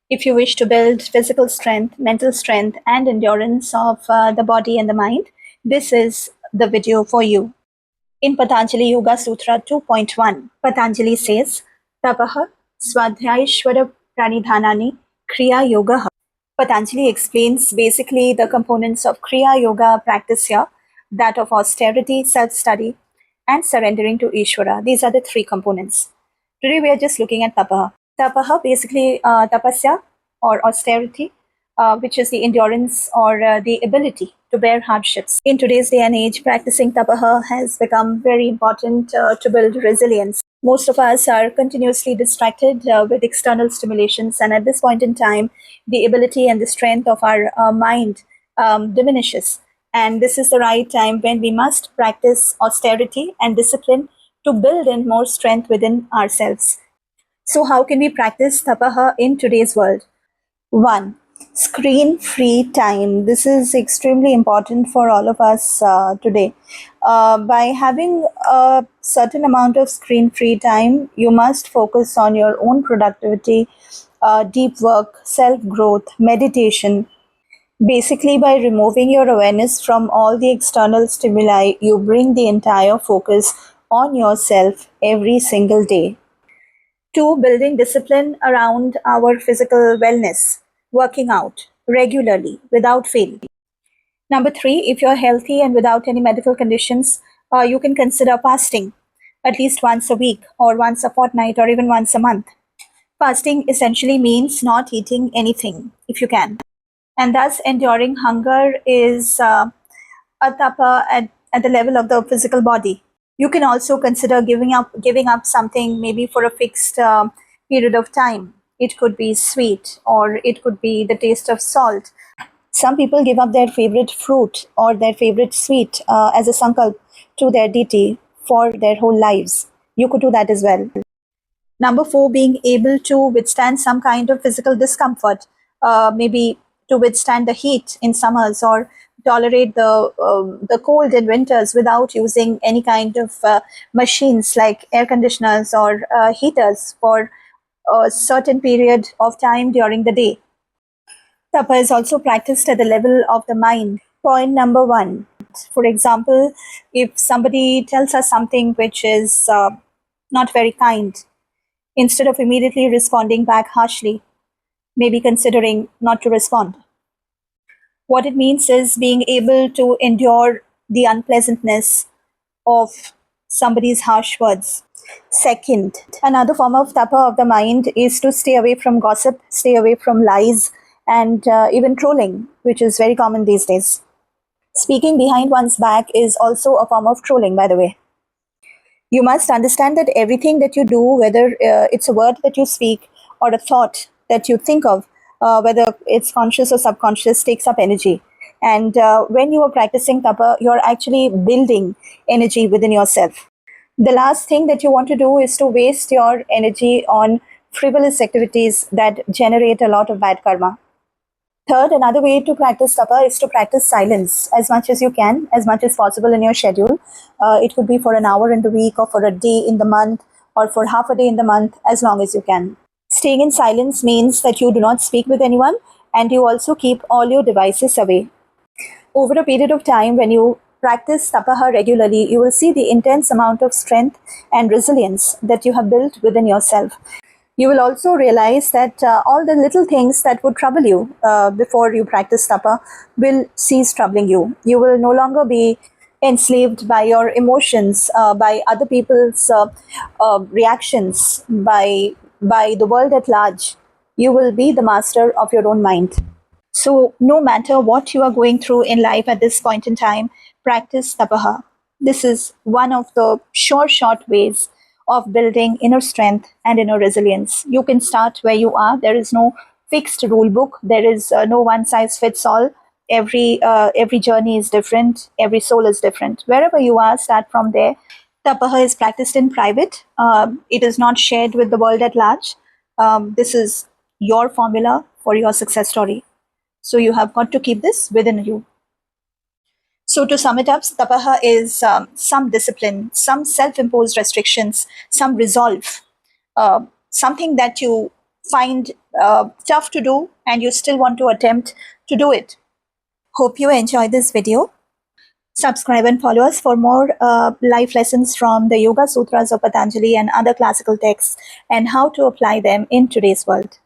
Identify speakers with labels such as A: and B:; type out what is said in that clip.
A: If you wish to build physical strength, mental strength, and endurance of the body and the mind, this is the video for you. In Patanjali Yoga Sutra 2.1, Patanjali says, Tapaha Swadhyayashvara Pranidhanani Kriya Yoga. Patanjali explains basically the components of Kriya Yoga practice here, that of austerity, self-study, and surrendering to Ishvara. These are the three components. Today we are just looking at Tapaha. Tapaha, basically tapasya or austerity, which is the endurance or the ability to bear hardships. In today's day and age, practicing tapaha has become very important to build resilience. Most of us are continuously distracted with external stimulations, and at this point in time, the ability and the strength of our mind diminishes. And this is the right time when we must practice austerity and discipline to build in more strength within ourselves. So, how can we practice tapaha in today's world? 1. Screen-free time. This is extremely important for all of us today. By having a certain amount of screen-free time, you must focus on your own productivity, deep work, self-growth, meditation. Basically, by removing your awareness from all the external stimuli, you bring the entire focus on yourself every single day. 2. Building discipline around our physical wellness, working out regularly without fail. Number 3, if you're healthy and without any medical conditions, you can consider fasting at least once a week or once a fortnight or even once a month. Fasting essentially means not eating anything if you can. And thus enduring hunger is a tapa at the level of the physical body. You can also consider giving up something maybe for a fixed period of time. It could be sweet or it could be the taste of salt. Some people give up their favorite fruit or their favorite sweet as a sankalp to their deity for their whole lives. You could do that as well. Number 4, being able to withstand some kind of physical discomfort, maybe to withstand the heat in summers or tolerate the cold in winters without using any kind of machines like air conditioners or heaters for a certain period of time during the day. Tapa is also practiced at the level of the mind. Point number 1. For example, if somebody tells us something which is not very kind, instead of immediately responding back harshly, maybe considering not to respond. What it means is being able to endure the unpleasantness of somebody's harsh words. Second, another form of tapa of the mind is to stay away from gossip, stay away from lies, and even trolling, which is very common these days. Speaking behind one's back is also a form of trolling, by the way. You must understand that everything that you do, whether it's a word that you speak or a thought that you think of, whether it's conscious or subconscious, takes up energy. And when you are practicing tapa, you're actually building energy within yourself. The last thing that you want to do is to waste your energy on frivolous activities that generate a lot of bad karma. Third, another way to practice tapa is to practice silence as much as you can, as much as possible in your schedule. It could be for an hour in the week or for a day in the month or for half a day in the month, as long as you can. Staying in silence means that you do not speak with anyone and you also keep all your devices away. Over a period of time, when you practice tapaha regularly, you will see the intense amount of strength and resilience that you have built within yourself. You will also realize that all the little things that would trouble you before you practice tapa will cease troubling you. You will no longer be enslaved by your emotions, by other people's reactions, by the world at large. You will be the master of your own mind. So, no matter what you are going through in life at this point in time, practice tapaha. This is one of the short ways of building inner strength and inner resilience. You can start where you are. There is no fixed rule book. There is no one size fits all. Every journey is different. Every soul is different. Wherever you are, start from there. Tapaha is practiced in private. It is not shared with the world at large. This is your formula for your success story. So you have got to keep this within you. So to sum it up, tapaha is some discipline, some self-imposed restrictions, some resolve, something that you find tough to do and you still want to attempt to do it. Hope you enjoyed this video. Subscribe and follow us for more life lessons from the Yoga Sutras of Patanjali and other classical texts and how to apply them in today's world.